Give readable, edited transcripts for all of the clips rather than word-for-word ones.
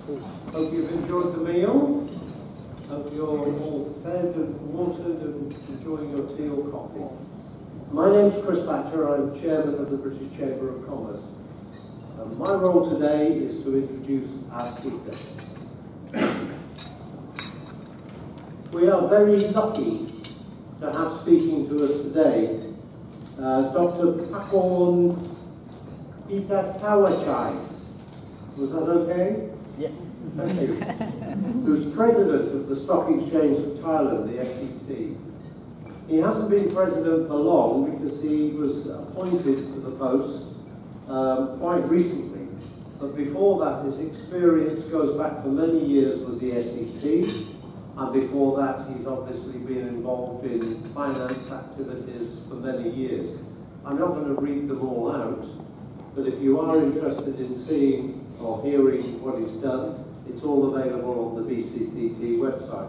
Hope you've enjoyed the meal. Hope you're all fed and watered and enjoying your tea or coffee. My name's Chris Thatcher. I'm Chairman of the British Chamber of Commerce. My role today is to introduce our speaker. We are very lucky to have speaking to us today Dr. Pakorn Pitatawachai. Was that okay? Yes. Thank you. Who's president of the Stock Exchange of Thailand, the SCT. He hasn't been president for long because he was appointed to the post quite recently. But before that, his experience goes back for many years with the SCT. And before that, he's obviously been involved in finance activities for many years. I'm not going to read them all out, but if you are interested in seeing or hearing what he's done, it's all available on the BCCT website.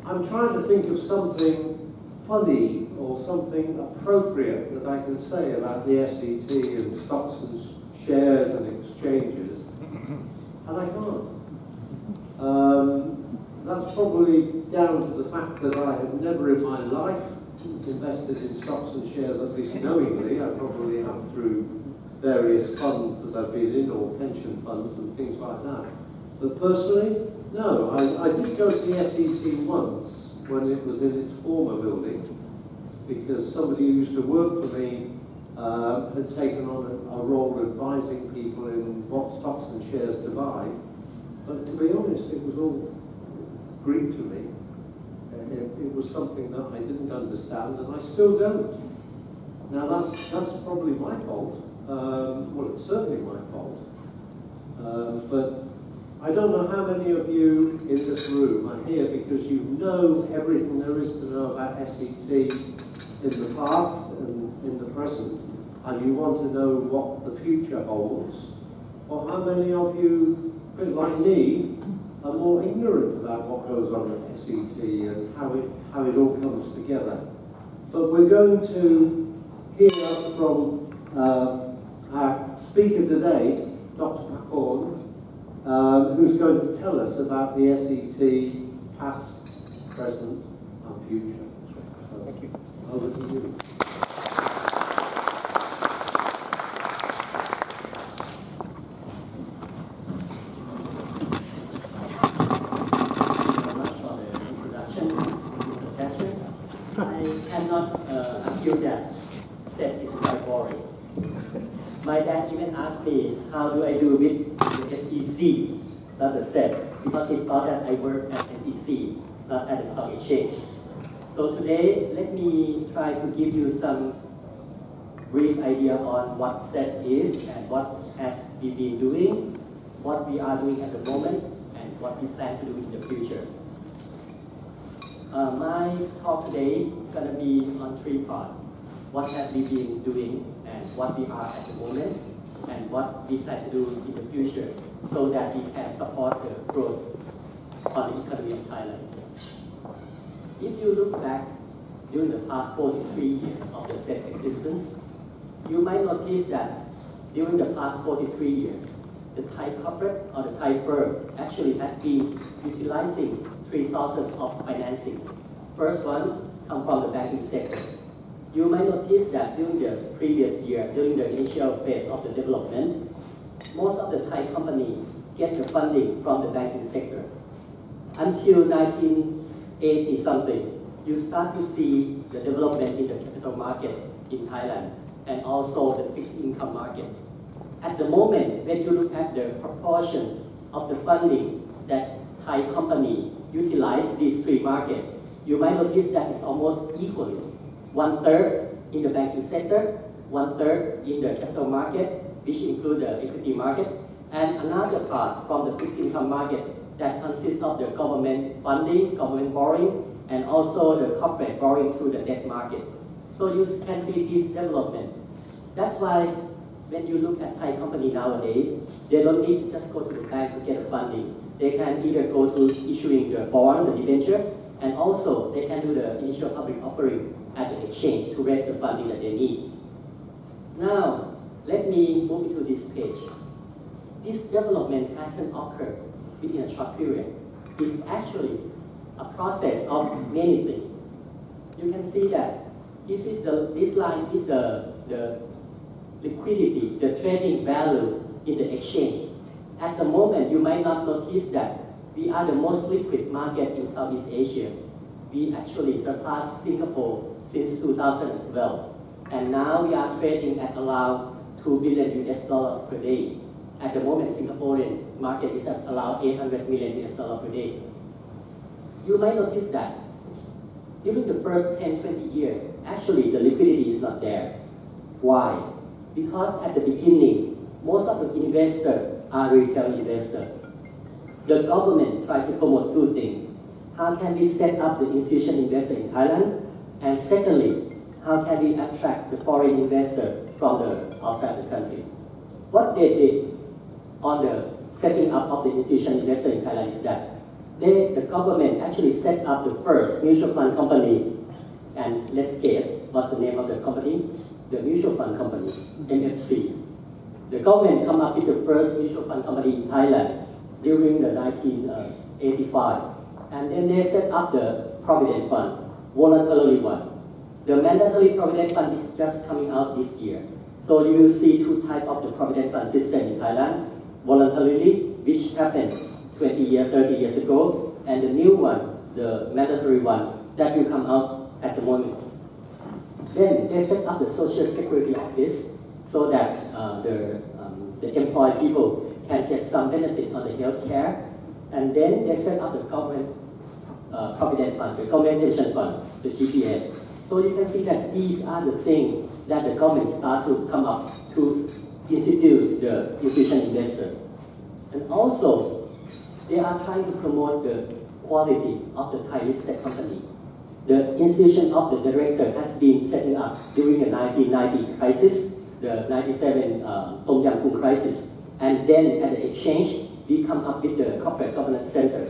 I'm trying to think of something funny or something appropriate that I can say about the SCT and stocks and shares and exchanges, and I can't. That's probably down to the fact that I have never in my life invested in stocks and shares, at least knowingly. I probably have through various funds that I've been in, or pension funds and things like that. But personally, no. I did go to the SEC once when it was in its former building, because somebody who used to work for me had taken on a role advising people in what stocks and shares to buy. But to be honest, it was all Greek to me. It was something that I didn't understand, and I still don't. Now that's probably my fault. Well, it's certainly my fault. But I don't know how many of you in this room are here because you know everything there is to know about SET in the past and in the present, and you want to know what the future holds. Or how many of you, a bit like me, are more ignorant about what goes on at SET and how it all comes together. But we're going to hear from our speaker today, Dr. Pakorn, who's going to tell us about the SET past, present and future. So, thank you. Over to you. My dad even asked me, how do I do with the SEC, not the SET, because he thought that I work at SEC, not at the stock exchange. So today, let me try to give you some brief idea on what SET is and what has we been doing, what we are doing at the moment, and what we plan to do in the future. My talk today is going to be on 3 parts. What have we been doing, and what we are at the moment, and what we plan to do in the future, so that we can support the growth on the economy of Thailand. If you look back during the past 43 years of the SET existence, you might notice that during the past 43 years, the Thai corporate or the Thai firm actually has been utilizing 3 sources of financing. First one comes from the banking sector. You might notice that during the previous year, during the initial phase of the development, most of the Thai companies get the funding from the banking sector. Until 1980 something, you start to see the development in the capital market in Thailand and also the fixed income market. At the moment, when you look at the proportion of the funding that Thai companies utilize these 3 markets, you might notice that it's almost equally. 1/3 in the banking sector, 1/3 in the capital market, which include the equity market, and another part from the fixed income market that consists of the government funding, government borrowing, and also the corporate borrowing through the debt market. So you can see this development. That's why when you look at Thai company nowadays, they don't need to just go to the bank to get the funding. They can either go to issuing the bond, the debenture, and also they can do the initial public offering at the exchange to raise the funding that they need. Now, let me move to this page. this development hasn't occurred within a short period. It's actually a process of many things. You can see that this line is the liquidity, the trading value in the exchange. At the moment, you might not notice that we are the most liquid market in Southeast Asia. We actually surpassed Singapore since 2012. And now we are trading at around $2 billion per day. At the moment, Singaporean market is at around $800 million per day. You might notice that during the first 10-20 years, actually the liquidity is not there. Why? Because at the beginning, most of the investors are retail investors. The government tried to promote two things. How can we set up the institutional investor in Thailand? And secondly, how can we attract the foreign investor from the outside the country? What they did on the setting up of the institutional investor in Thailand is that the government actually set up the first mutual fund company, and let's guess what's the name of the company? The mutual fund company, MFC. The government come up with the first mutual fund company in Thailand during the 1985, and then they set up the Provident Fund, voluntarily one. The mandatory Provident Fund is just coming out this year. So you will see two types of the Provident Fund system in Thailand, voluntarily, which happened 20 years, 30 years ago, and the new one, the mandatory one, that will come out at the moment. Then they set up the Social Security Office so that the employed people can get some benefit on the health care, and then they set up the government Provident Fund, the Government Pension Fund, the GPN. So you can see that these are the things that the government start to come up to institute the institutional investor. And also, they are trying to promote the quality of the Thai listed company. The institution of the director has been setting up during the 1990 crisis, the 97 Tom Yam Goong crisis, and then at the exchange, we come up with the corporate governance center.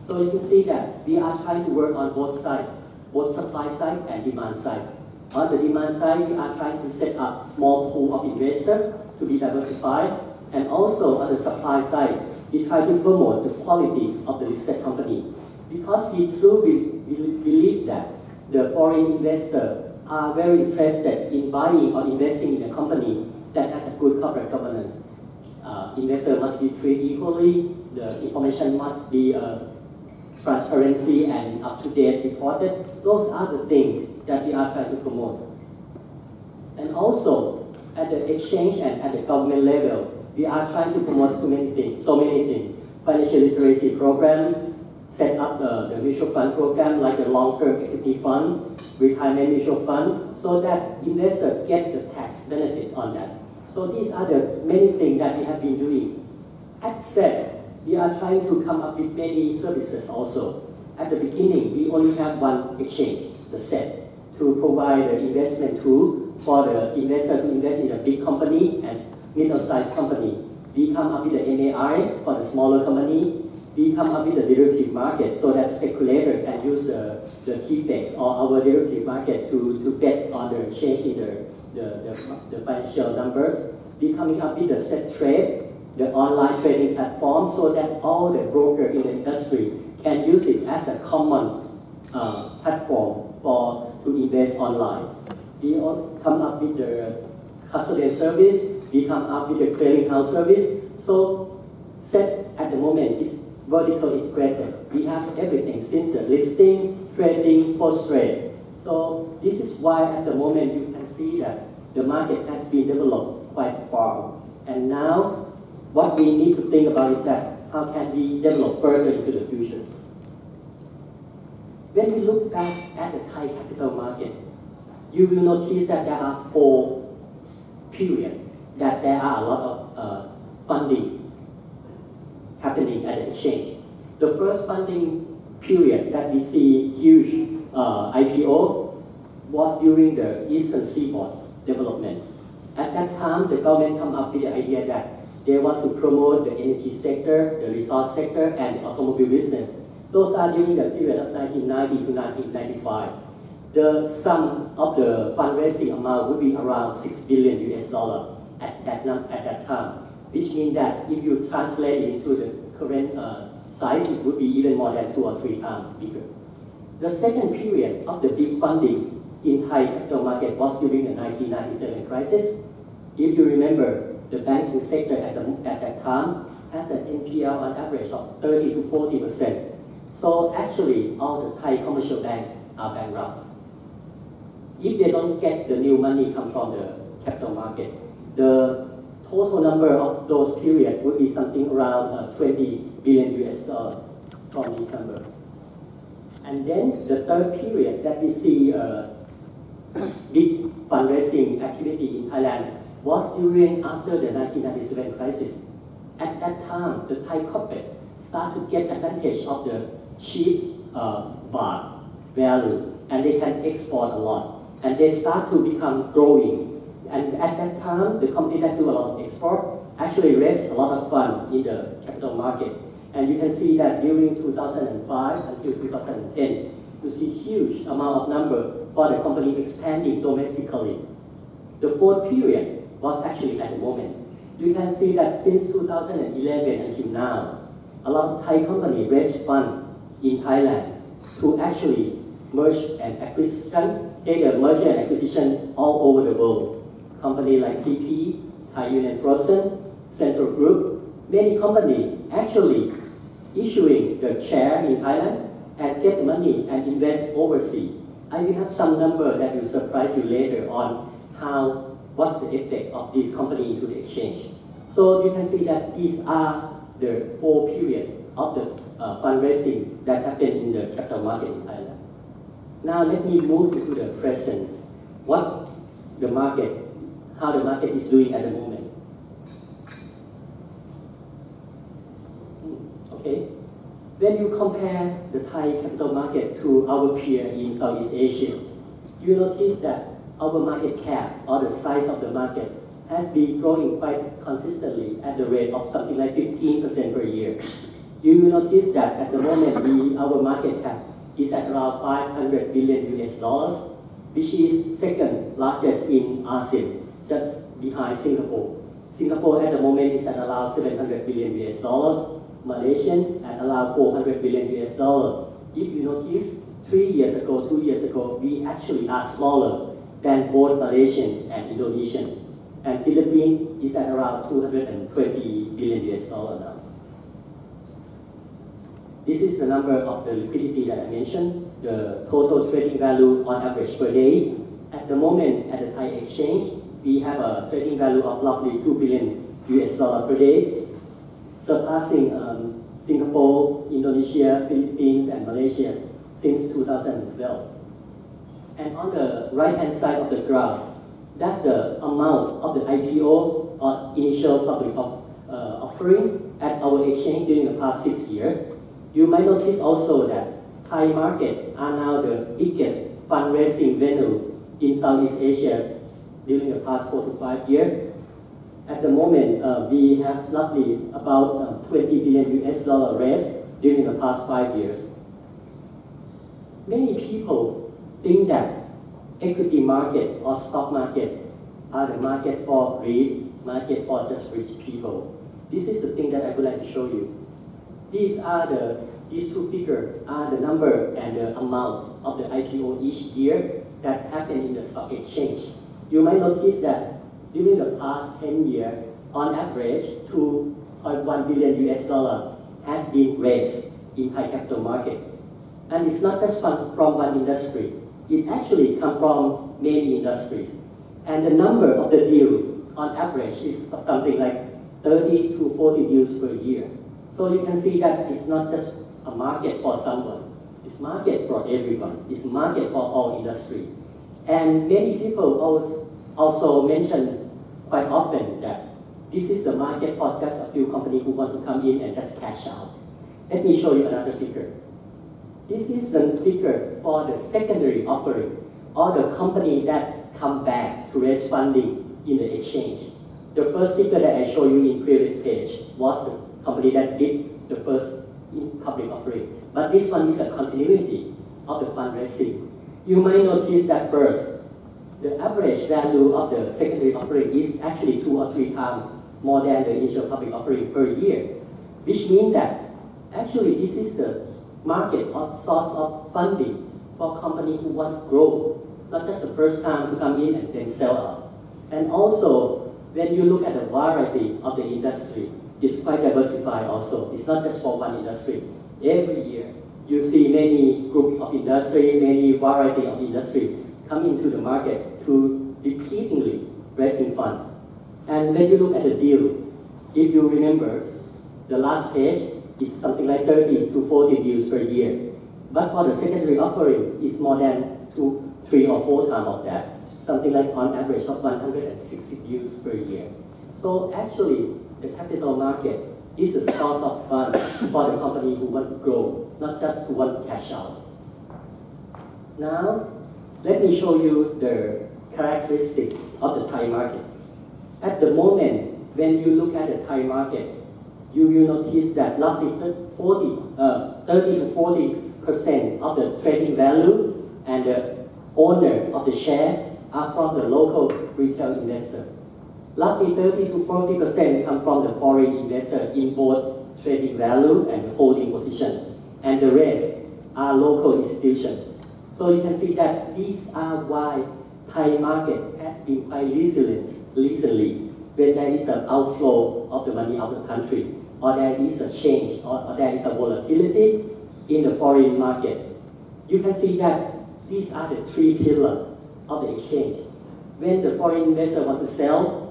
So you can see that we are trying to work on both sides, both supply side and demand side. On the demand side, we are trying to set up more pool of investors to be diversified, and also on the supply side, we try to promote the quality of the listed company, because we truly believe that the foreign investors are very interested in buying or investing in a company that has a good corporate governance. Investors must be treated equally, the information must be transparency and up-to-date reported. Those are the things that we are trying to promote. And also, at the exchange and at the government level, we are trying to promote so many things. Financial literacy program, set up the mutual fund program like the long-term equity fund, retirement mutual fund, so that investors get the tax benefit on that. So these are the many things that we have been doing. Except we are trying to come up with many services also. At the beginning, we only have one exchange, the SET, to provide the investment tool for the investor to invest in a big company as middle-sized company. We come up with the MAI for the smaller company. We come up with the derivative market so that speculators can use the TFX or our derivative market to bet on the change in the financial numbers. We coming up with the set trade, the online trading platform, so that all the brokers in the industry can use it as a common platform to invest online. We all come up with the custodian service, we come up with the clearinghouse service. So SET at the moment is vertically integrated. We have everything since the listing, trading, post-trade. So this is why at the moment you can see that the market has been developed quite far. And now what we need to think about is that how can we develop further into the future? When we look back at the Thai capital market, you will notice that there are 4 periods that there are a lot of funding happening at the exchange. The first funding period that we see huge IPO was during the Eastern Seaboard development. At that time, the government came up with the idea that they want to promote the energy sector, the resource sector, and the automobile business. Those are during the period of 1990 to 1995. The sum of the fundraising amount would be around $6 billion at that time. which means that if you translate it into the current size, it would be even more than 2 or 3 times bigger. The second period of the big funding in Thai capital market was during the 1997 crisis. If you remember, the banking sector at that time has an NPL on average of 30 to 40%. So actually, all the Thai commercial banks are bankrupt. If they don't get the new money come from the capital market, the total number of those periods would be something around 20 billion US dollars from this number. And then the third period that we see big fundraising activity in Thailand was during after the 1997 crisis. At that time, the Thai corporate started to get advantage of the cheap baht value, and they can export a lot, and they start to become growing. And at that time, the company that do a lot of export actually raised a lot of funds in the capital market. And you can see that during 2005 until 2010, you see huge amount of number for the company expanding domestically. The fourth period was actually at the moment. You can see that since 2011 until now, a lot of Thai companies raised funds in Thailand to actually merge and acquisition, take a merger and acquisition all over the world. Companies like CP, Thai Union Frozen, Central Group, many companies actually issuing the share in Thailand and get money and invest overseas. I will have some number that will surprise you later on what's the effect of this company into the exchange. So you can see that these are the 4 periods of the fundraising that happened in the capital market in Thailand. Now let me move into the present. How the market is doing at the moment. Okay. When you compare the Thai capital market to our peer in Southeast Asia, you notice that our market cap or the size of the market has been growing quite consistently at the rate of something like 15% per year. You will notice that at the moment our market cap is at around 500 billion US dollars, which is second largest in ASEAN, just behind Singapore. Singapore at the moment is at around 700 billion US dollars, Malaysian at around 400 billion US dollars. If you notice, 2 years ago, we actually are smaller than both Malaysian and Indonesian. And Philippines is at around 220 billion US dollars now. This is the number of the liquidity that I mentioned, the total trading value on average per day. At the moment, at the Thai exchange, we have a trading value of roughly 2 billion US dollars per day, surpassing Singapore, Indonesia, Philippines, and Malaysia since 2012. And on the right-hand side of the graph, that's the amount of the IPO or initial public offering at our exchange during the past 6 years. You might notice also that Thai market are now the biggest fundraising venue in Southeast Asia during the past 4 to 5 years. At the moment, we have roughly about 20 billion US dollar raised during the past 5 years. Many people think that equity market or stock market are the market for greed, market for just rich people. This is the thing that I would like to show you. These two figures are the number and the amount of the IPO each year that happen in the stock exchange. You might notice that during the past 10 years, on average, 2.1 billion US dollar has been raised in Thai capital market. And it's not just from one industry. It actually comes from many industries. And the number of the deal on average is something like 30 to 40 deals per year. So you can see that it's not just a market for someone. It's market for everyone. It's market for all industry. And many people also mention quite often that this is the market for just a few companies who want to come in and just cash out. Let me show you another figure. This is the figure for the secondary offering, or the company that come back to raise funding in the exchange. The first figure that I showed you in previous page was the company that did the first public offering. But this one is a continuity of the fundraising. You might notice that first, the average value of the secondary offering is actually 2 or 3 times more than the initial public offering per year, which means that actually this is the market or source of funding for companies who want to grow, not just the first time to come in and then sell out. And also, when you look at the variety of the industry, it's quite diversified also. It's not just for one industry. Every year, you see many groups of industry, many variety of industry come into the market to repeatedly raising funds. And when you look at the deal, if you remember, the last page is something like 30 to 40 deals per year. But for the secondary offering, it's more than 2, 3, or 4 times of that. Something like on average of 160 deals per year. So actually, the capital market is a source of funds for the company who want to grow, not just who want to cash out. Now, let me show you the characteristic of the Thai market. At the moment, when you look at the Thai market, you will notice that roughly 30 to 40% of the trading value and the owner of the share are from the local retail investor. Roughly 30 to 40% come from the foreign investor in both trading value and the holding position, and the rest are local institutions. So you can see that these are why Thai market has been quite resilient recently when there is an outflow of the money out of the country, or there is a change, or there is a volatility in the foreign market. You can see that these are the 3 pillars of the exchange. When the foreign investor want to sell,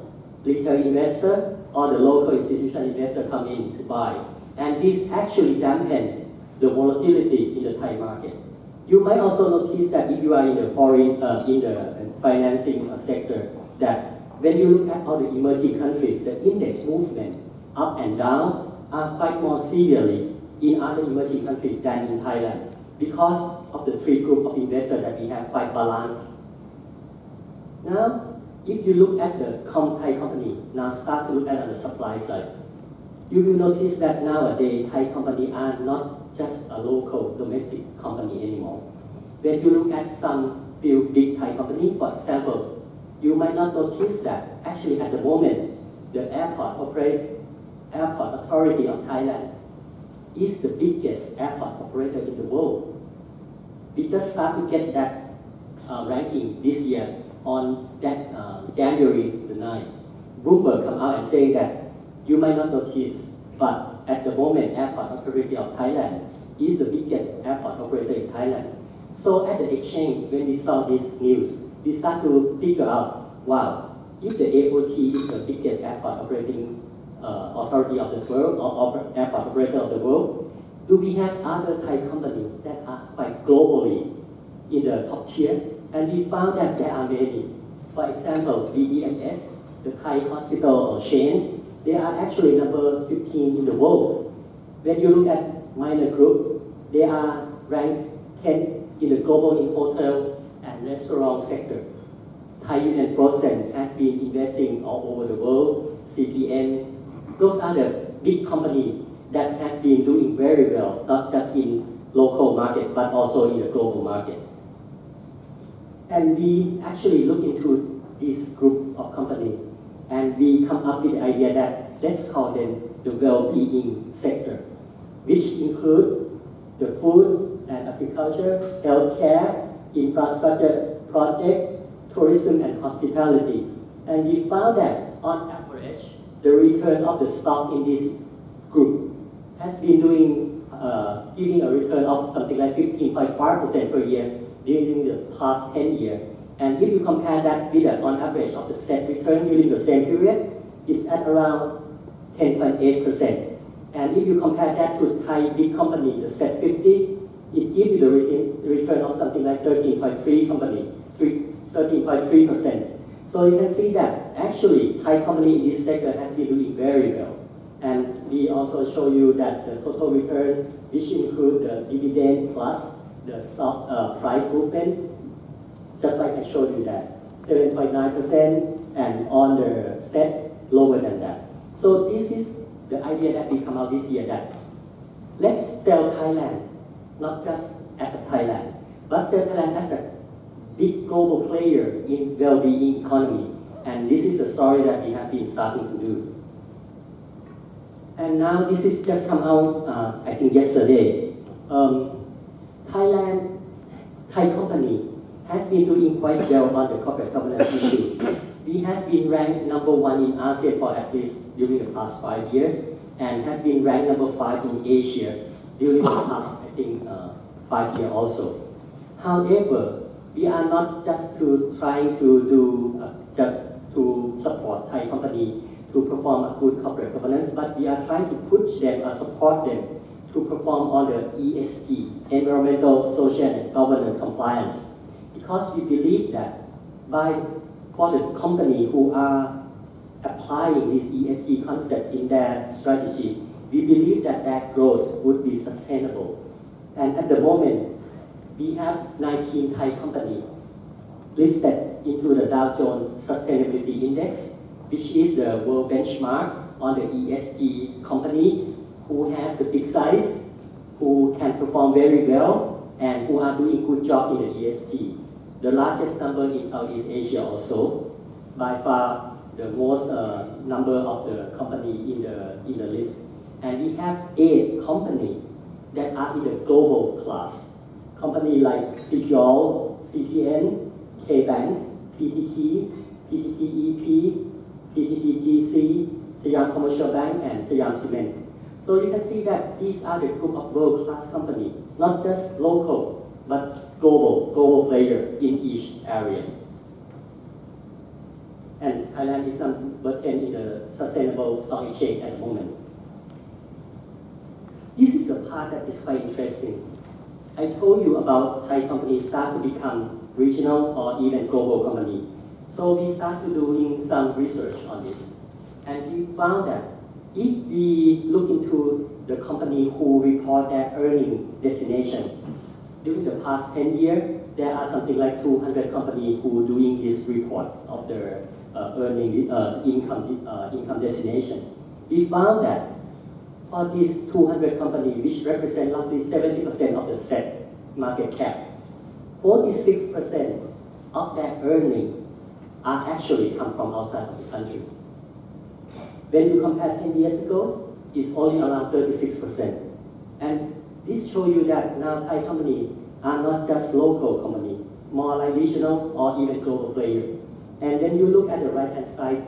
retail investor or the local institutional investor come in to buy. And this actually dampen the volatility in the Thai market. You might also notice that if you are in the foreign, in the financing sector, that when you look at all the emerging countries, the index movement up and down are quite more severely in other emerging countries than in Thailand because of the 3 groups of investors that we have quite balanced. Now, if you look at the Thai company, now start to look at the supply side, you will notice that nowadays Thai companies are not just a local domestic company anymore. When you look at some few big Thai companies, for example, you might not notice that actually at the moment, the airport authority of Thailand is the biggest airport operator in the world. We just start to get that ranking this year on that January the 9th. Bloomberg come out and say that you might not notice, but at the moment, Airport Authority of Thailand is the biggest airport operator in Thailand. So at the exchange, when we saw this news, we start to figure out, wow, if the AOT is the biggest airport operating authority of the world, or airport operator of the world, do we have other Thai companies that are quite globally in the top tier? And we found that there are many. For example, BDMS, the Thai hospital chain, they are actually number 15 in the world. When you look at Minor Group, they are ranked 10 in the global in hotel and restaurant sector. Thai Union Frozen has been investing all over the world, CPN. Those are the big companies that has been doing very well, not just in local market, but also in the global market. And we actually look into this group of companies, and we come up with the idea that let's call them the well-being sector, which include the food and agriculture, healthcare, infrastructure project, tourism and hospitality. And we found that on average, the return of the stock in this group has been giving a return of something like 15.5% per year during the past 10 years. And if you compare that with the on average of the set return during the same period, it's at around 10.8%. And if you compare that to Thai big company, the set 50, it gives you the return of something like 13.3%. So you can see that actually Thai company in this sector has been doing very well. And we also show you that the total return, which include the dividend plus the stock price movement, just like I showed you that, 7.9%, and on the set, lower than that. So this is the idea that we come out this year, that let's sell Thailand, not just as a Thailand, but sell Thailand as a big global player in well-being economy. And this is the story that we have been starting to do. And now this is just come out, I think yesterday. Thai company has been doing quite well on the corporate governance issue. We has been ranked #1 in ASEAN for at least during the past 5 years, and has been ranked #5 in Asia during the past, I think, 5 years also. However, we are not just trying to do just to support Thai company to perform a good corporate governance, but we are trying to push them or support them to perform all the ESG, environmental, social, and governance compliance. Because we believe that for the company who are applying this ESG concept in their strategy, we believe that their growth would be sustainable. And at the moment, we have 19 Thai companies listed into the Dow Jones Sustainability Index, which is the world benchmark on the ESG company who has the big size, who can perform very well, and who are doing good job in the ESG. The largest number in Southeast Asia also, by far the most number of the company in the list. And we have 8 companies that are in the global class. Companies like CPO, CPN, KBank, PTT, PTTEP, PTTGC, Siam Commercial Bank, and Siam Cement. So you can see that these are the group of world-class companies, not just local, but global player in each area. And Thailand is number 10 in the sustainable stock exchange at the moment. This is the part that is quite interesting. I told you about Thai companies start to become regional or even global company. So we started doing some research on this. And we found that if we look into the company who report their earning destination, during the past 10 years, there are something like 200 companies who are doing this report of their earning income destination. We found that for these 200 companies, which represent roughly 70% of the set market cap, 46% of their earnings are actually come from outside of the country. When you compare 10 years ago, it's only around 36%. And this shows you that now Thai companies are not just local companies, more like regional or even global players. And when you look at the right-hand side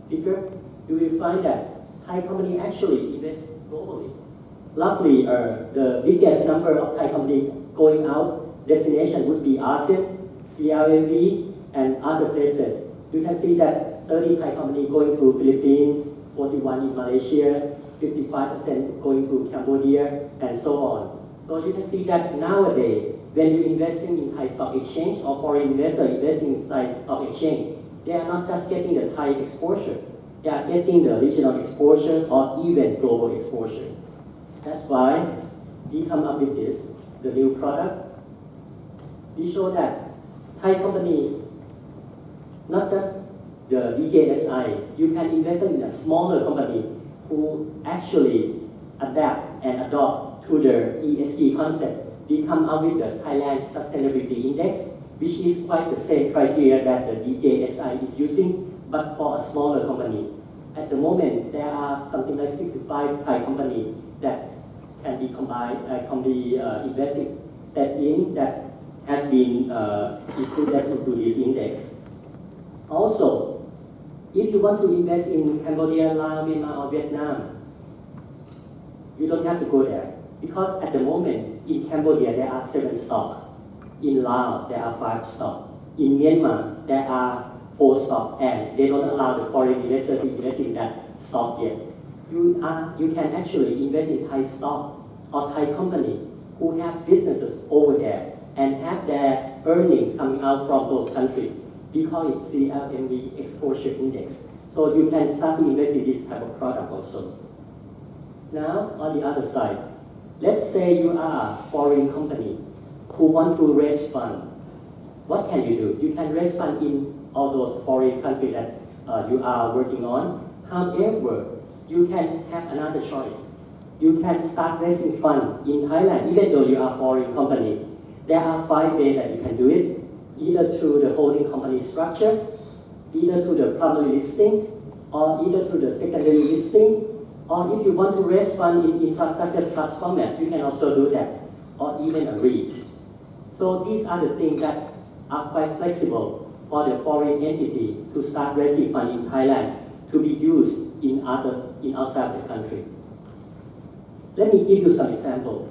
figure, you will find that Thai companies actually invest globally. Roughly, the biggest number of Thai companies going out destination would be ASEAN, CLMV, and other places. You can see that 30 Thai companies going to Philippines, 41 in Malaysia, 55% going to Cambodia, and so on. So you can see that nowadays, when you're investing in Thai stock exchange or foreign investor investing in Thai stock exchange, they are not just getting the Thai exposure, they are getting the regional exposure or even global exposure. That's why we come up with this, the new product. We show that Thai company, not just the DJSI, you can invest in a smaller company who actually adapt and adopt to the ESG concept. We come up with the Thailand Sustainability Index, which is quite the same criteria that the DJSI is using, but for a smaller company. At the moment, there are something like 65 Thai companies that can be combined, invested that has been included into this index. Also, if you want to invest in Cambodia, Laos, Myanmar, or Vietnam, you don't have to go there. Because at the moment, in Cambodia, there are 7 stocks. In Laos, there are 5 stocks. In Myanmar, there are 4 stocks, and they don't allow the foreign investor to invest in that stock yet. You can actually invest in Thai stock or Thai company who have businesses over there and have their earnings coming out from those countries. We call it CLMV Exposure Index. So you can start to invest in this type of product also. Now, on the other side, let's say you are a foreign company who want to raise funds. What can you do? You can raise funds in all those foreign countries that you are working on. However, you can have another choice. You can start raising funds in Thailand, even though you are a foreign company. There are 5 ways that you can do it, either through the holding company structure, either through the primary listing, or either through the secondary listing, Or if you want to raise fund in infrastructure trust format, you can also do that, or even a REIT. So these are the things that are quite flexible for the foreign entity to start raising fund in Thailand to be used in outside the country. Let me give you some examples.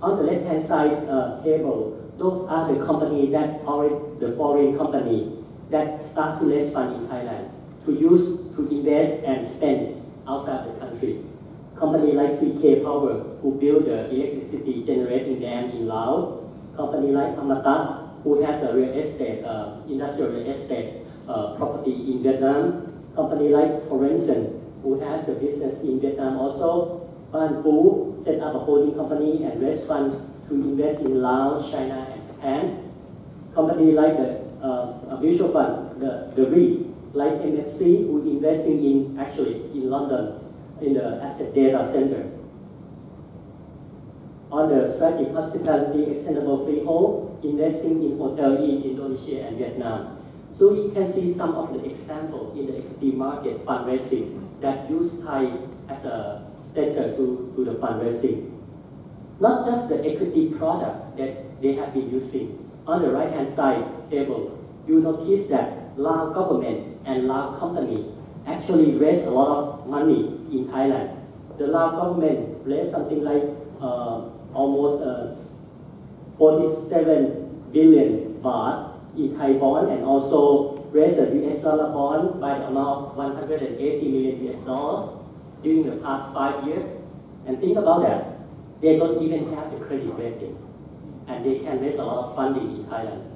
On the left-hand side table, those are the companies that already, the foreign company that start to raise fund in Thailand to use to invest and spend outside the country. Company like CK Power, who build the electricity generating dam in Laos. Company like Amata, who has the real estate, industrial real estate property in Vietnam. Company like Horizon, who has the business in Vietnam also. Ban Pu set up a holding company and raise funds to invest in Laos, China, and Japan. Company like the mutual fund, the REIT, like MFC, who investing in London, in the asset data center. On the strategic hospitality extendable freehold, investing in hotel in Indonesia and Vietnam. So you can see some of the examples in the equity market fundraising that use Thai as a center to the fundraising. Not just the equity product that they have been using. On the right-hand side table, you notice that Lao government and Lao company actually raise a lot of money in Thailand. The Lao government raised something like almost 47 billion baht in Thai bond, and also raised a US dollar bond by the amount of 180 million US dollars during the past 5 years. And think about that, they don't even have the credit rating, and they can raise a lot of funding in Thailand.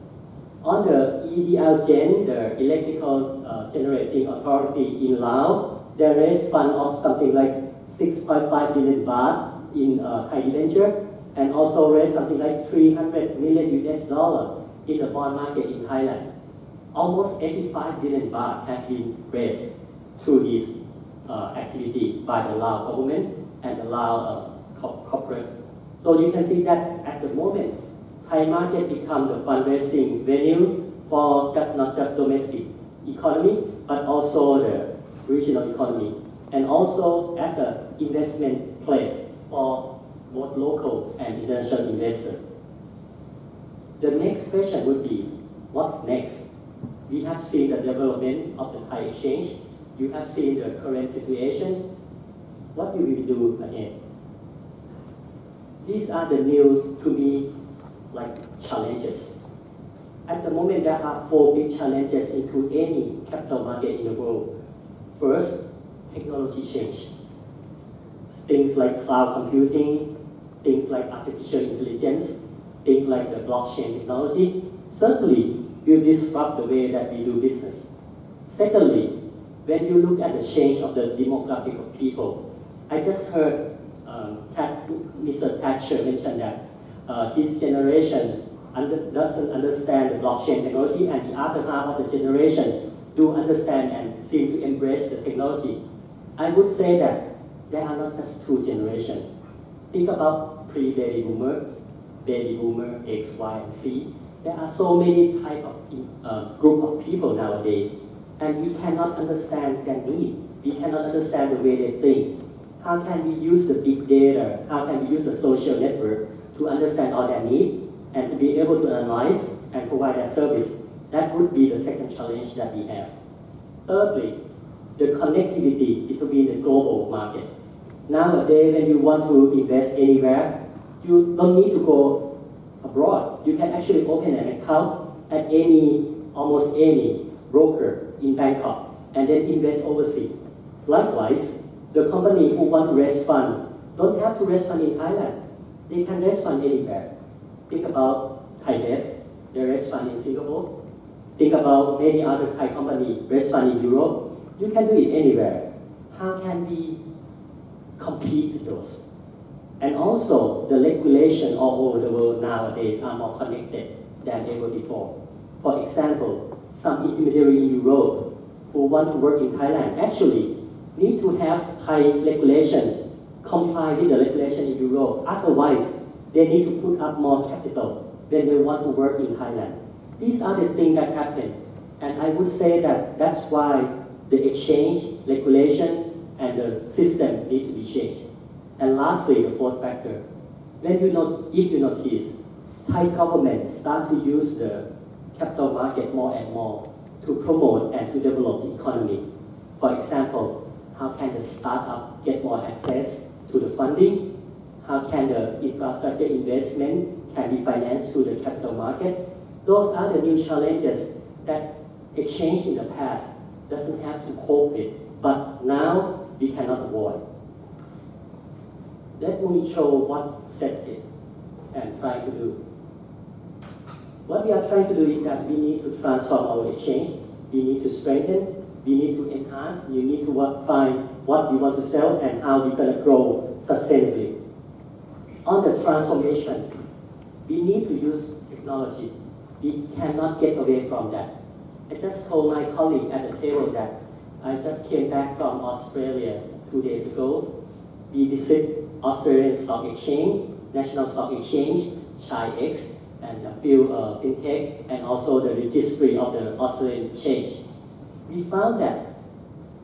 On the EDL the electrical generating authority in Laos, they raised fund of something like 6.5 billion baht in Thai debenture, and also raised something like 300 million US dollar in the bond market in Thailand. Almost 85 billion baht has been raised through this activity by the Lao government and the Lao corporate. So you can see that at the moment, Thai market become the fundraising venue for not just domestic economy, but also the regional economy, and also as an investment place for both local and international investors. The next question would be, what's next? We have seen the development of the Thai exchange. You have seen the current situation. What will we do ahead? These are the new, to me, like challenges. At the moment, there are 4 big challenges into any capital market in the world. First, technology change. Things like cloud computing, things like artificial intelligence, things like the blockchain technology, certainly will disrupt the way that we do business. Secondly, when you look at the change of the demographic of people, I just heard Mr. Thatcher mention that his generation doesn't understand the blockchain technology, and the other half of the generation do understand and seem to embrace the technology. I would say that there are not just 2 generations. Think about pre-baby boomer, baby boomer, X, Y, and Z. There are so many type of group of people nowadays, and we cannot understand their need. We cannot understand the way they think. How can we use the big data? How can we use the social network to understand all their needs and to be able to analyze and provide their service? That would be the second challenge that we have. Thirdly, the connectivity between the global market. Nowadays, when you want to invest anywhere, you don't need to go abroad. You can actually open an account at almost any broker in Bangkok and then invest overseas. Likewise, the company who want to raise fund don't have to raise fund in Thailand. They can raise fund anywhere. Think about ThaiBev, they raise fund in Singapore. Think about many other Thai companies raise fund in Europe. You can do it anywhere. How can we compete with those? And also, the regulation all over the world nowadays are more connected than ever before. For example, some intermediary in Europe who want to work in Thailand actually need to have Thai regulation comply with the regulation in Europe. Otherwise, they need to put up more capital when they want to work in Thailand. These are the things that happen. And I would say that that's why the exchange, regulation, and the system need to be changed. And lastly, the fourth factor, if you notice, Thai government start to use the capital market more and more to promote and to develop the economy. For example, how can the startup get more access to the funding? How can the infrastructure investment can be financed through the capital market? Those are the new challenges that exchange in the past doesn't have to cope with, but now we cannot avoid. Let me show what set it and try to do. What we are trying to do is that we need to transform our exchange, we need to strengthen, we need to enhance, we need to find what we want to sell and how we're going to grow sustainably. On the transformation, we need to use technology. We cannot get away from that. I just told my colleague at the table that I just came back from Australia 2 days ago. We visited Australian Stock Exchange, National Stock Exchange, Chi-X, and a few fintech, and also the registry of the Australian Exchange. We found that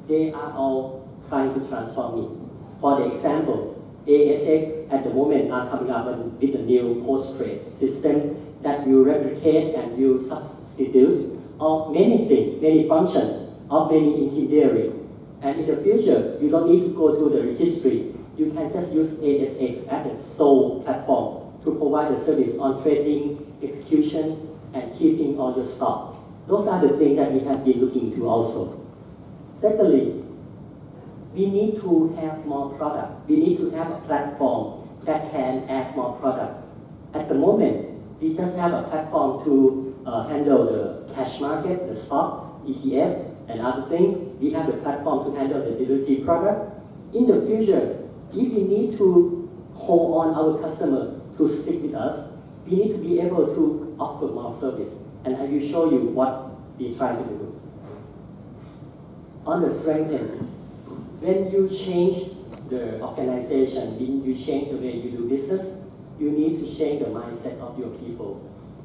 they are all trying to transform it. For the example, ASX at the moment are coming up with a new post-trade system that will replicate and will substitute of many things, many functions, of many intermediaries. And in the future, you don't need to go to the registry. You can just use ASX as a sole platform to provide the service on trading, execution, and keeping all your stock. Those are the things that we have been looking into also. Secondly, we need to have more product. We need to have a platform that can add more product. At the moment, we just have a platform to handle the cash market, the stock, ETF, and other things. We have the platform to handle the derivative product. In the future, if we need to hold on our customer to stick with us, we need to be able to offer more service. And I will show you what we try to do. On the strengthen, when you change the organization, when you change the way you do business, you need to change the mindset of your people.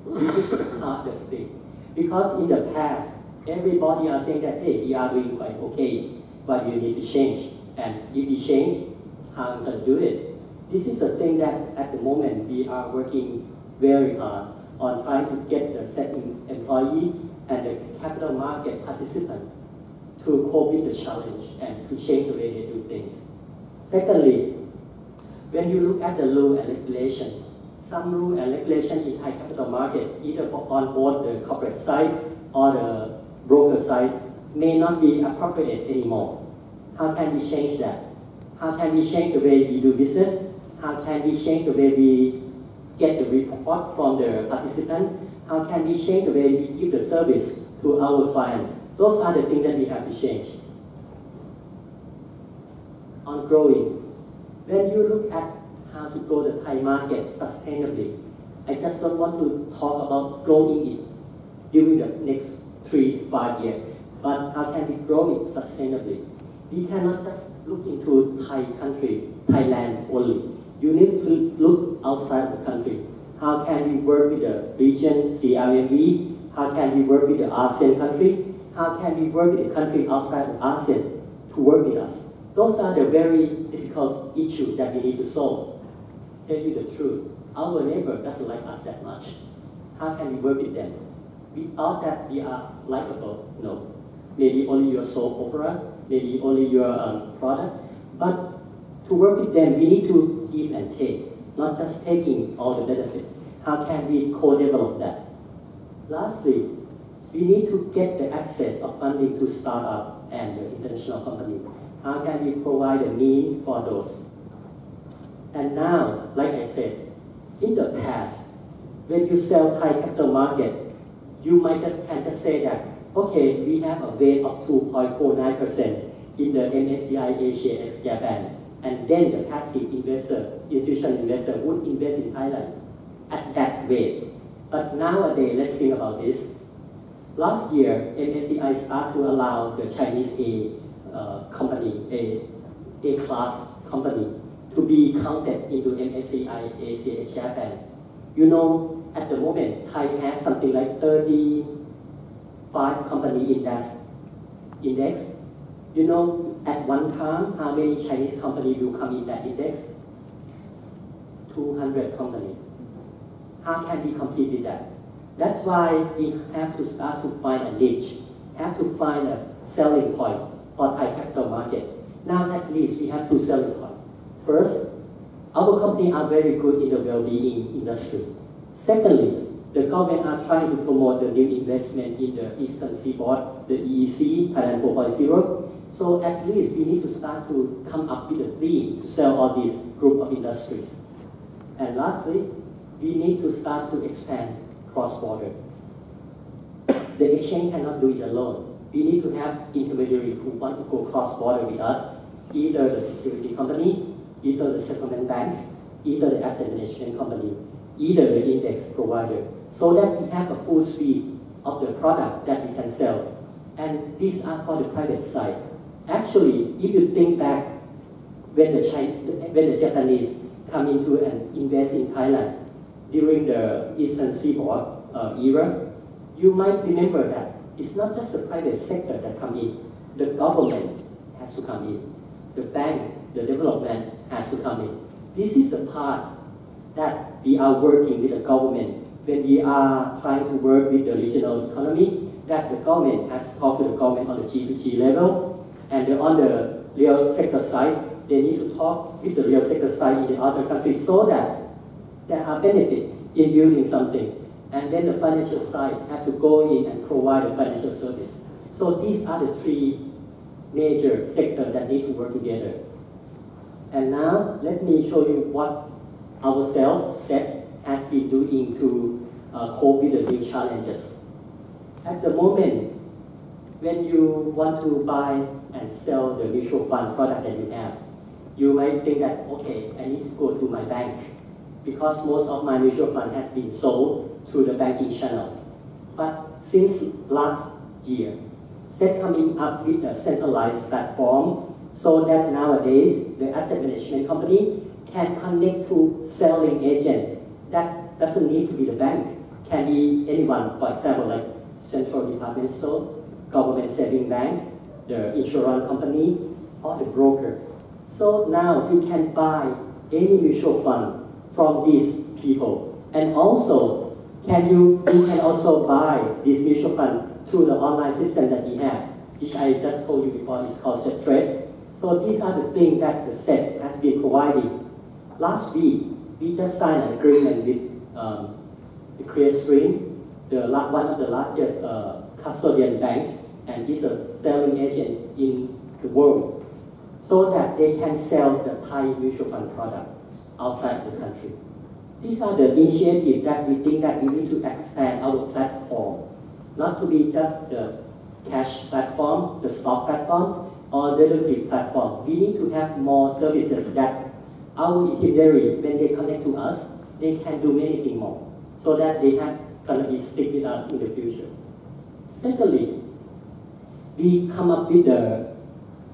This is the hardest thing. Because in the past, everybody are saying that, hey, we are doing quite okay, but you need to change. And if we change, how am I going to do it? This is the thing that at the moment we are working very hard on trying to get the setting employee and the capital market participant to cope with the challenge and to change the way they do things. Secondly, when you look at the rule and regulation, some rule and regulation in Thai capital market, either on both the corporate side or the broker side, may not be appropriate anymore. How can we change that? How can we change the way we do business? How can we change the way we get the report from the participant? How can we change the way we give the service to our client? Those are the things that we have to change. On growing, when you look at how to grow the Thai market sustainably, I just don't want to talk about growing it during the next 3 to 5 years, but how can we grow it sustainably? We cannot just look into Thai country, Thailand only. You need to look outside the country. How can we work with the region, CRMV? How can we work with the ASEAN country? How can we work with the country outside of ASEAN to work with us? Those are the very difficult issues that we need to solve. Tell you the truth, our neighbor doesn't like us that much. How can we work with them? Without that, we are likable? No. Maybe only your soap opera, maybe only your product. But to work with them, we need to give and take, not just taking all the benefit. How can we co-develop that? Lastly, we need to get the access of funding to startup and the international company. How can we provide a means for those? And now, like I said, in the past, when you sell Thai capital market, you might can just say that, okay, we have a weight of 2.49% in the MSCI Asia ex Japan, and then the passive investor, institutional investor would invest in Thailand at that rate. But nowadays, let's think about this. Last year, MSCI started to allow the Chinese A-class company to be counted into MSCI Asia ex Japan. You know, at the moment, Thai has something like 35 companies in that index. You know, at one time, how many Chinese companies do come in that index? 200 companies. How can we compete with that? That's why we have to start to find a niche, have to find a selling point for Thai capital market. Now at least we have two selling points. First, our company are very good in the well-being industry. Secondly, the government are trying to promote the new investment in the Eastern Seaboard, the EEC, Thailand 4.0. So at least we need to start to come up with a theme to sell all these group of industries. And lastly, we need to start to expand cross-border. The exchange cannot do it alone. We need to have intermediaries who want to go cross-border with us, either the security company, either the settlement bank, either the asset management company, either the index provider, so that we have a full suite of the product that we can sell. And these are for the private side. Actually, if you think back when the Japanese come into and invest in Thailand during the Eastern Seaboard era, you might remember that it's not just the private sector that come in. The government has to come in. The bank, the development has to come in. This is the part that we are working with the government when we are trying to work with the regional economy, that the government has to talk to the government on the G2G level, and on the real sector side, they need to talk with the real sector side in the other countries so that there are benefits in building something. And then the financial side have to go in and provide a financial service. So these are the three major sectors that need to work together. And now let me show you what ourselves SET has been doing to cope with the new challenges. At the moment, when you want to buy and sell the mutual fund product that you have, you might think that, okay, I need to go to my bank because most of my mutual fund has been sold through the banking channel. But since last year, SET coming up with a centralized platform so that nowadays the asset management company can connect to selling agent. That doesn't need to be the bank, can be anyone, for example, like central department store, government saving bank, the insurance company, or the broker. So now you can buy any mutual fund from these people. And also, you can also buy this mutual fund through the online system that we have, which I just told you before is called SET Trade. So these are the things that the SET has been providing. Last week, we just signed an agreement with the Clearstream, one of the largest custodian bank, and is a selling agent in the world, so that they can sell the Thai mutual fund product outside the country. These are the initiatives that we think that we need to expand our platform, not to be just the cash platform, the stock platform, or derivative platform. We need to have more services that our intermediary, when they connect to us, they can do many things more, so that they have going to be stick with us in the future. Secondly, we come up with a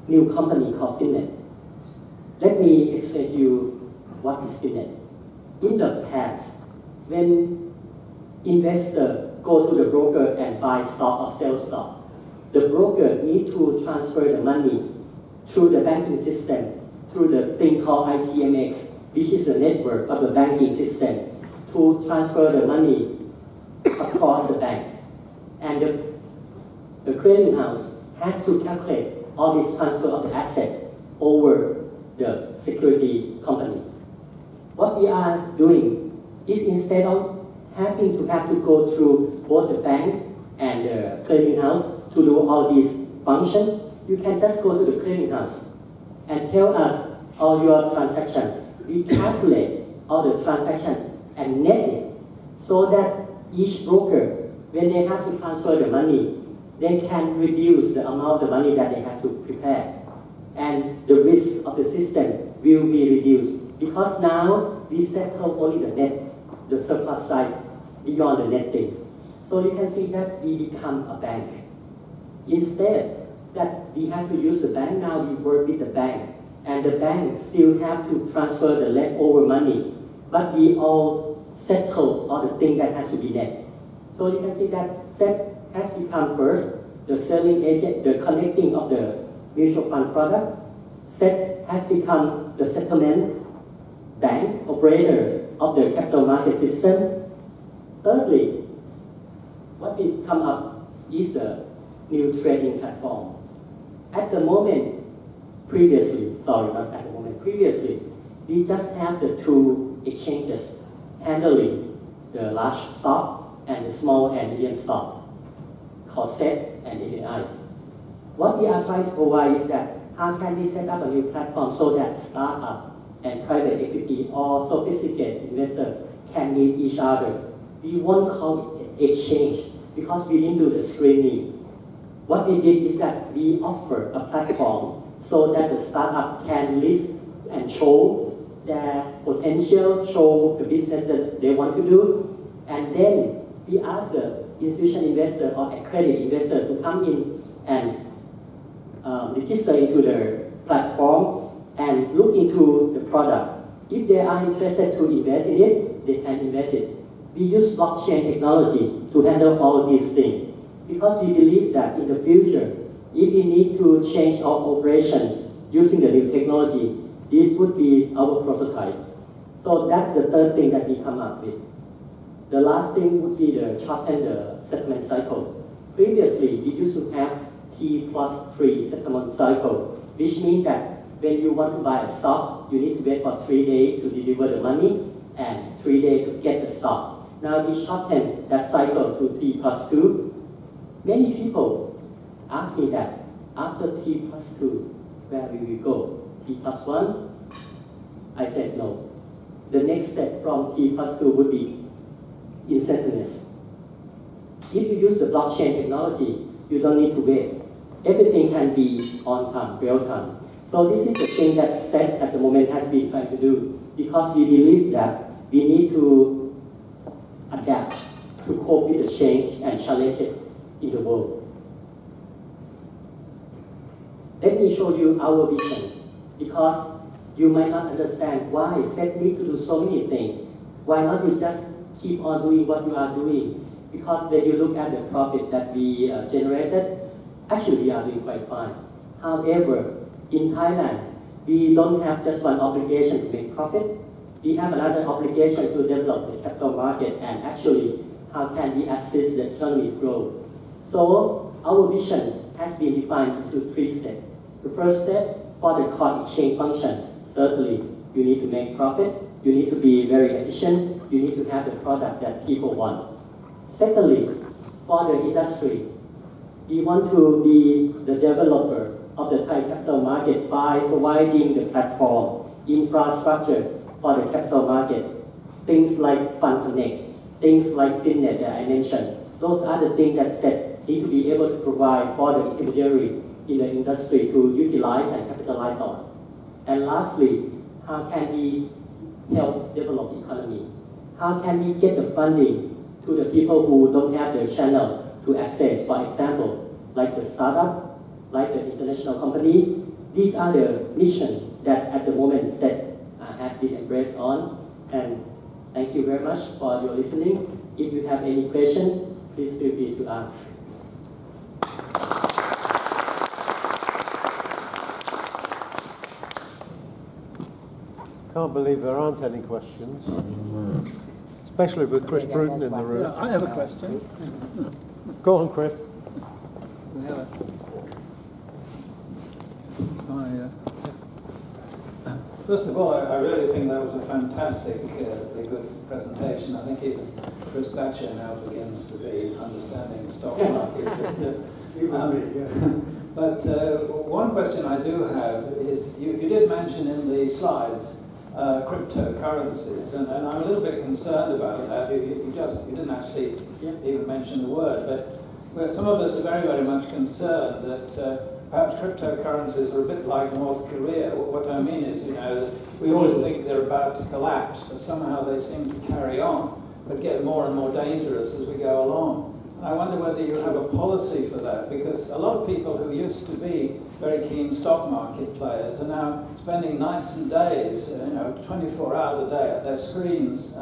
new company called Finnet. Let me explain to you what is Finnet. In the past, when investors go to the broker and buy stock or sell stock, the broker need to transfer the money through the banking system, through the thing called IPMX, which is the network of the banking system, to transfer the money across the bank. And the clearinghouse has to calculate all this transfer of the asset over the security company. What we are doing is instead of having to go through both the bank and the clearinghouse to do all these functions, you can just go to the clearinghouse and tell us all your transactions. We calculate all the transactions and net it so that each broker, when they have to transfer the money, they can reduce the amount of money that they have to prepare. And the risk of the system will be reduced. Because now we settle only the net, the surplus side, beyond the netting. So you can see that we become a bank. Instead that we have to use the bank, now we work with the bank. And the bank still have to transfer the leftover money. But we all settle all the things that has to be net. So you can see that SET has become first the selling agent, the connecting of the mutual fund product. SET has become the settlement bank operator of the capital market system. Thirdly, what we come up is a new trading platform. At the moment, previously, we just have the two exchanges handling the large stock and the small and medium stock, called SET and AAI. What we are trying to provide is that how can we set up a new platform so that startup and private equity or sophisticated investors can meet each other. We won't call it exchange because we didn't do the screening. What we did is that we offer a platform so that the startup can list and show their potential, show the business that they want to do, and then we ask the institutional investor or accredited investor to come in and register into the platform and look into the product. If they are interested to invest in it, they can invest it. We use blockchain technology to handle all these things because we believe that in the future, if we need to change our operation using the new technology, this would be our prototype. So that's the third thing that we come up with. The last thing would be the shorten the settlement cycle. Previously, we used to have T+3 settlement cycle, which means that when you want to buy a stock, you need to wait for 3 days to deliver the money and 3 days to get the stock. Now we shorten that cycle to T+2. Many people ask me that after T+2, where will we go? T+1? I said no. The next step from T+2 would be incentiveness. If you use the blockchain technology, you don't need to wait. Everything can be on time, real time. So this is the thing that SET at the moment has been trying to do because we believe that we need to adapt to cope with the change and challenges in the world. Let me show you our vision because you might not understand why SET need to do so many things. Why not you just keep on doing what you are doing? Because when you look at the profit that we generated, actually we are doing quite fine. However, in Thailand, we don't have just one obligation to make profit. We have another obligation to develop the capital market and actually how can we assist the economy growth. So our vision has been defined into 3 steps. The first step, for the core exchange function, certainly you need to make profit, you need to be very efficient, you need to have the product that people want. Secondly, for the industry, we want to be the developer of the Thai capital market by providing the platform, infrastructure for the capital market. Things like Fund Connect, things like Fitness that I mentioned. Those are the things that SET need to be able to provide for the intermediary in the industry to utilize and capitalize on. And lastly, how can we help develop the economy? How can we get the funding to the people who don't have the channel to access, for example, like the startup, like the international company. These are the missions that at the moment SET has been embraced on. And thank you very much for your listening. If you have any questions, please feel free to ask. Can't believe there aren't any questions, especially with Chris Bruton in the room. Yeah, I have a question. Go on, Chris. First of all, I really think that was a fantastically good presentation. I think even Chris Thatcher now begins to be understanding the stock market. But one question I do have is, you did mention in the slides cryptocurrencies, and I'm a little bit concerned about that. You didn't actually even mention the word, but some of us are very, very much concerned that perhaps cryptocurrencies are a bit like North Korea. What I mean is, we always think they're about to collapse, but somehow they seem to carry on, but get more and more dangerous as we go along. And I wonder whether you have a policy for that, because a lot of people who used to be very keen stock market players are now spending nights and days, 24 hours a day at their screens,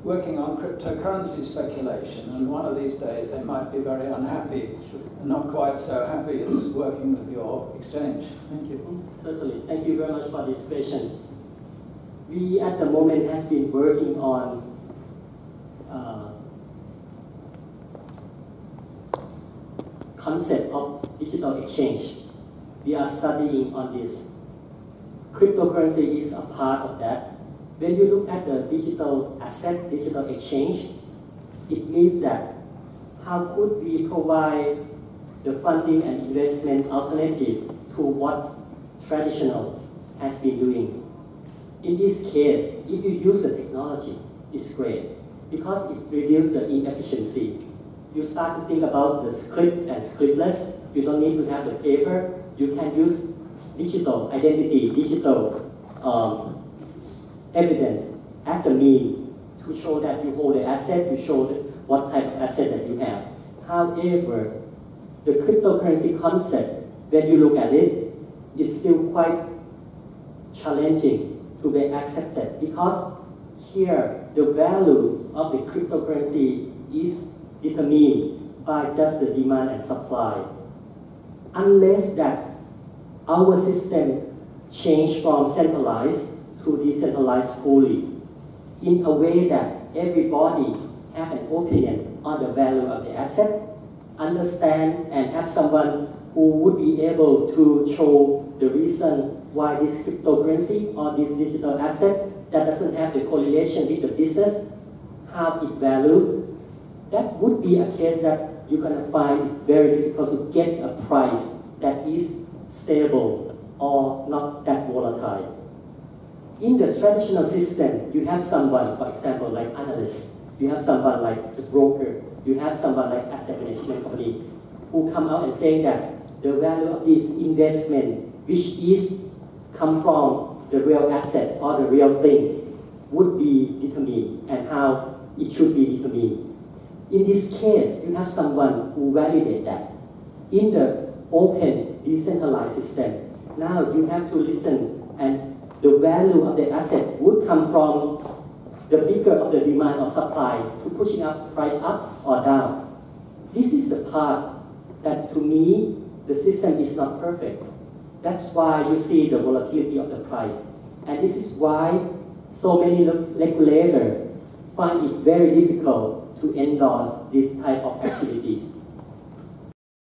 working on cryptocurrency speculation, and one of these days they might be very unhappy and not quite so happy as working with your exchange. Thank you. Certainly. Thank you very much for this question. We at the moment has been working on concept of digital exchange. We are studying on this. Cryptocurrency is a part of that. When you look at the digital asset, digital exchange, it means that how could we provide the funding and investment alternative to what traditional has been doing. In this case, if you use the technology, it's great because it reduces the inefficiency. You start to think about the script and scriptless. You don't need to have the paper. You can use digital identity, digital evidence as a mean to show that you hold the asset, you show what type of asset that you have. However, the cryptocurrency concept, when you look at it, is still quite challenging to be accepted because here the value of the cryptocurrency is determined by just the demand and supply. Unless that our system change from centralized to decentralized fully in a way that everybody have an opinion on the value of the asset, understand and have someone who would be able to show the reason why this cryptocurrency or this digital asset that doesn't have the correlation with the business have its value. That would be a case that you're going to find it's very difficult to get a price that is stable or not that volatile. In the traditional system, you have someone, for example, like analysts, you have someone like the broker, you have someone like asset management company who come out and say that the value of this investment, which is come from the real asset or the real thing, would be determined and how it should be determined. In this case, you have someone who validates that. In the open, decentralized system, now you have to listen and the value of the asset would come from the bigger of the demand or supply to pushing up price up or down. This is the part that to me, the system is not perfect. That's why you see the volatility of the price. And this is why so many regulators find it very difficult to endorse this type of activities.